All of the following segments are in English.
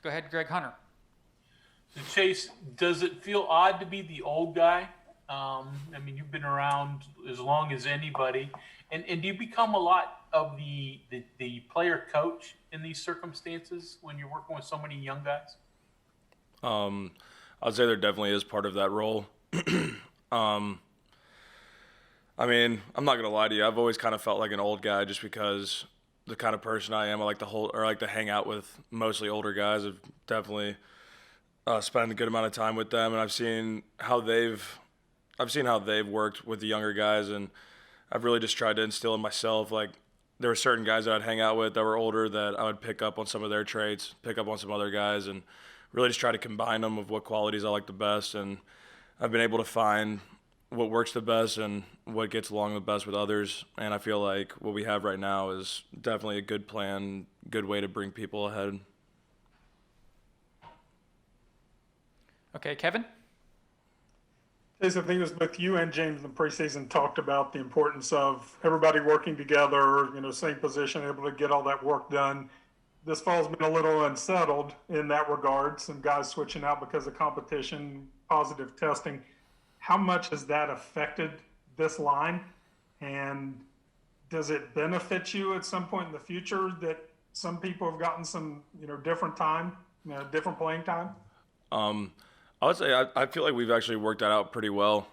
Go ahead, Greg Hunter. So Chase, does it feel odd to be the old guy? I mean, you've been around as long as anybody, and do you become a lot of the player coach in these circumstances when you're working with so many young guys? I'd say there definitely is part of that role. um, I mean, I'm not gonna lie to you. I've always kind of felt like an old guy just because the kind of person I am. I like to I like to hang out with mostly older guys. I've definitely spent a good amount of time with them, and I've seen how they've worked with the younger guys, and I've really just tried to instill in myself like there were certain guys that I'd hang out with that were older that I would pick up on some of their traits, pick up on some other guys, and really just try to combine them of what qualities I like the best. And I've been able to find what works the best and what gets along the best with others. And I feel like what we have right now is definitely a good plan, good way to bring people ahead. Okay, Kevin? Chase, I think it was both you and James in the preseason talked about the importance of everybody working together, same position, able to get all that work done. This fall's been a little unsettled in that regard. Some guys switching out because of competition, positive testing. How much has that affected this line? And does it benefit you at some point in the future that some people have gotten some, different time, different playing time? I would say I feel like we've actually worked that out pretty well.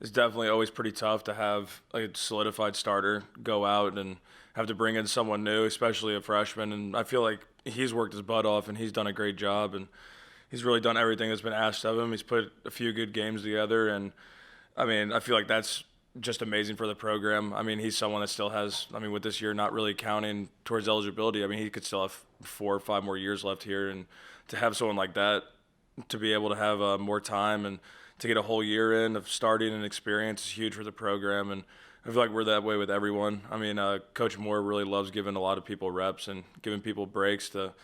It's definitely always pretty tough to have like a solidified starter go out and have to bring in someone new, especially a freshman. And I feel like he's worked his butt off and he's done a great job. And he's really done everything that's been asked of him. He's put a few good games together. And, I mean, I feel like that's just amazing for the program. I mean, he's someone that still has, I mean, with this year not really counting towards eligibility, I mean, he could still have 4 or 5 more years left here. And to have someone like that, to be able to have more time and to get a whole year in of starting and experience is huge for the program. And I feel like we're that way with everyone. I mean, Coach Moore really loves giving a lot of people reps and giving people breaks to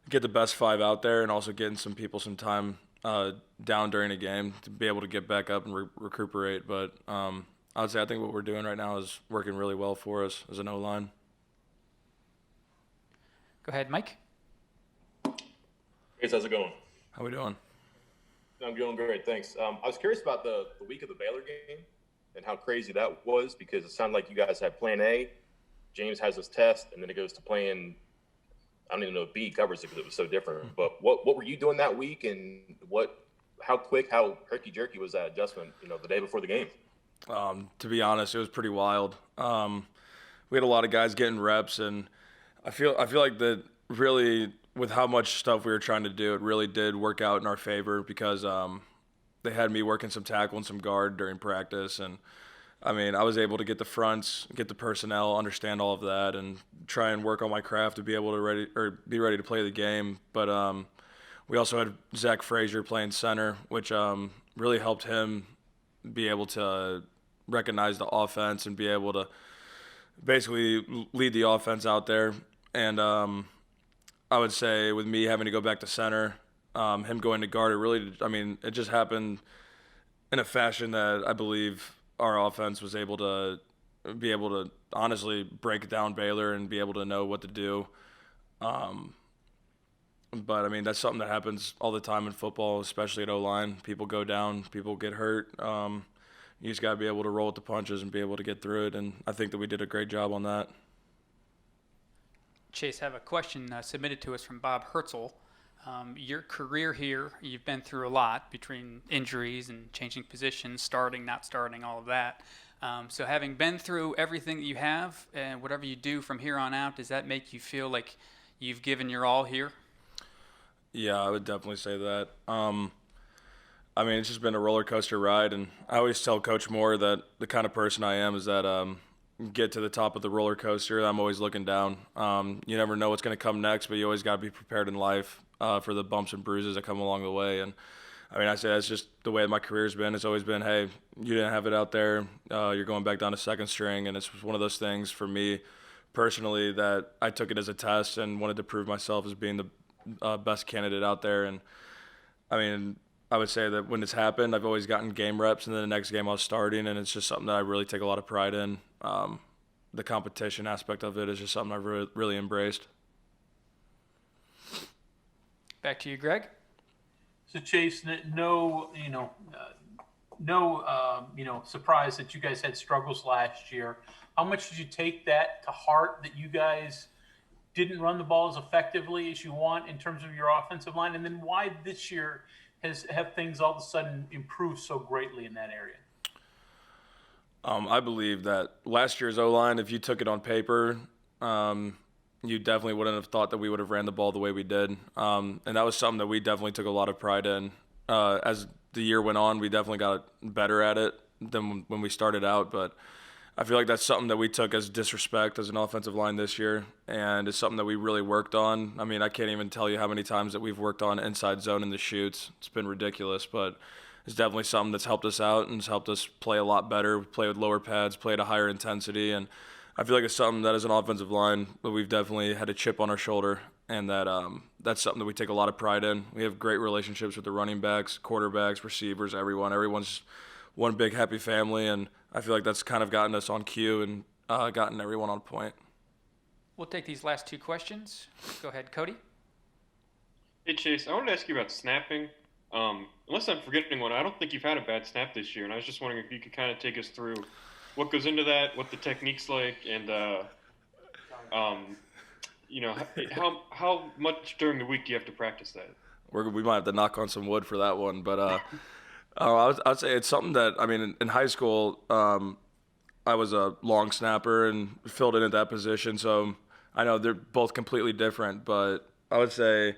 get the best 5 out there, and also getting some people some time down during a game to be able to get back up and recuperate. But I would say I think what we're doing right now is working really well for us as an O-line. Go ahead, Mike. Hey, how's it going? How we doing? I'm doing great, thanks. I was curious about the week of the Baylor game and how crazy that was, because it sounded like you guys had plan A, James has his test, and then it goes to plan, I don't even know if B covers it because it was so different. But what were you doing that week, and how quick, how herky-jerky was that adjustment, the day before the game? To be honest, it was pretty wild. We had a lot of guys getting reps, and I feel like that really – with how much stuff we were trying to do, it really did work out in our favor because they had me working some tackle and some guard during practice. And, I mean, I was able to get the fronts, get the personnel, understand all of that, and try and work on my craft to be able to be ready to play the game. But we also had Zach Frazier playing center, which really helped him be able to recognize the offense and be able to basically lead the offense out there. And I would say with me having to go back to center, him going to guard, it just happened in a fashion that I believe our offense was able to honestly break down Baylor and be able to know what to do. But, I mean, that's something that happens all the time in football, especially at O-line. People go down, people get hurt. You just got to be able to roll with the punches and be able to get through it, and I think that we did a great job on that. Chase, I have a question submitted to us from Bob Herzl. Your career here, you've been through a lot between injuries and changing positions, starting, not starting, all of that. So having been through everything that you have and whatever you do from here on out, does that make you feel like you've given your all here? Yeah, I would definitely say that. I mean, it's just been a roller coaster ride, and I always tell Coach Moore that the kind of person I am is that get to the top of the roller coaster, I'm always looking down. You never know what's going to come next, but you always got to be prepared in life for the bumps and bruises that come along the way. And I mean, I say that's just the way my career's been. It's always been, hey, you didn't have it out there. You're going back down to second string. And it's one of those things for me personally that I took it as a test and wanted to prove myself as being the best candidate out there. And I mean, I would say that when it's happened, I've always gotten game reps, and then the next game I was starting, and it's just something that I really take a lot of pride in. The competition aspect of it is just something I've really embraced. Back to you, Greg. So Chase, no, surprise that you guys had struggles last year. How much did you take that to heart that you guys didn't run the ball as effectively as you want in terms of your offensive line? And then why this year have things all of a sudden improved so greatly in that area? I believe that last year's O-line, if you took it on paper, you definitely wouldn't have thought that we would have ran the ball the way we did. And that was something that we definitely took a lot of pride in. As the year went on, we definitely got better at it than when we started out. But I feel like that's something that we took as disrespect as an offensive line this year, and it's something that we really worked on. I mean, I can't even tell you how many times that we've worked on inside zone in the shoots. It's been ridiculous, but it's definitely something that's helped us out and has helped us play a lot better, play with lower pads, play at a higher intensity. And I feel like it's something that as an offensive line that we've definitely had a chip on our shoulder, and that that's something that we take a lot of pride in. We have great relationships with the running backs, quarterbacks, receivers, everyone. Everyone's one big happy family, and I feel like that's kind of gotten us on cue and gotten everyone on point. We'll take these last two questions. Go ahead, Cody. Hey, Chase, I wanted to ask you about snapping. Unless I'm forgetting one, I don't think you've had a bad snap this year, and I was just wondering if you could kind of take us through what goes into that, what the technique's like, and how much during the week do you have to practice that? We might have to knock on some wood for that one, but I'd say it's something that, I mean, in high school, I was a long snapper and filled in at that position, so I know they're both completely different, but I would say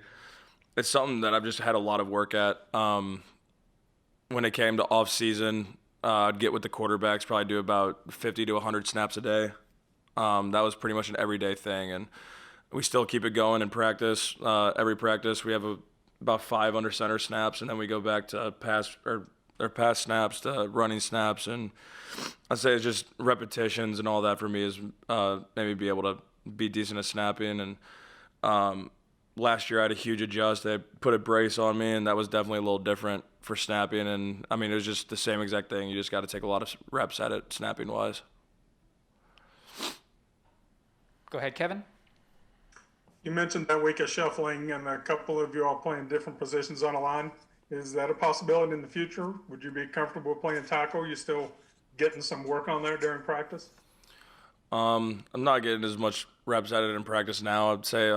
it's something that I've just had a lot of work at. When it came to off season, I'd get with the quarterbacks, probably do about 50 to 100 snaps a day. That was pretty much an everyday thing, and we still keep it going in practice. Every practice, we have about 5 under center snaps, and then we go back to pass snaps to running snaps, and I'd say it's just repetitions and all that for me is maybe be able to be decent at snapping. And last year I had a huge adjust. They put a brace on me, and that was definitely a little different for snapping. And I mean, it was just the same exact thing. You just got to take a lot of reps at it, snapping wise. Go ahead, Kevin. You mentioned that week of shuffling and a couple of you all playing different positions on the line. Is that a possibility in the future? Would you be comfortable playing tackle? You still getting some work on there during practice? I'm not getting as much reps at it in practice now. I'd say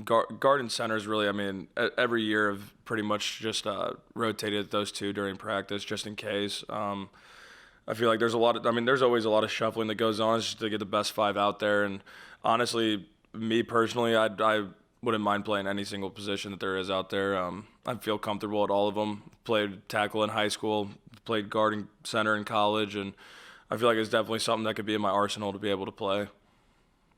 guard and center is really, I mean, every year I've pretty much just rotated those two during practice just in case. I feel like there's always a lot of shuffling that goes on just to get the best 5 out there. And honestly, me personally, I wouldn't mind playing any single position that there is out there. I feel comfortable at all of them. Played tackle in high school, played guard and center in college, and I feel like it's definitely something that could be in my arsenal to be able to play.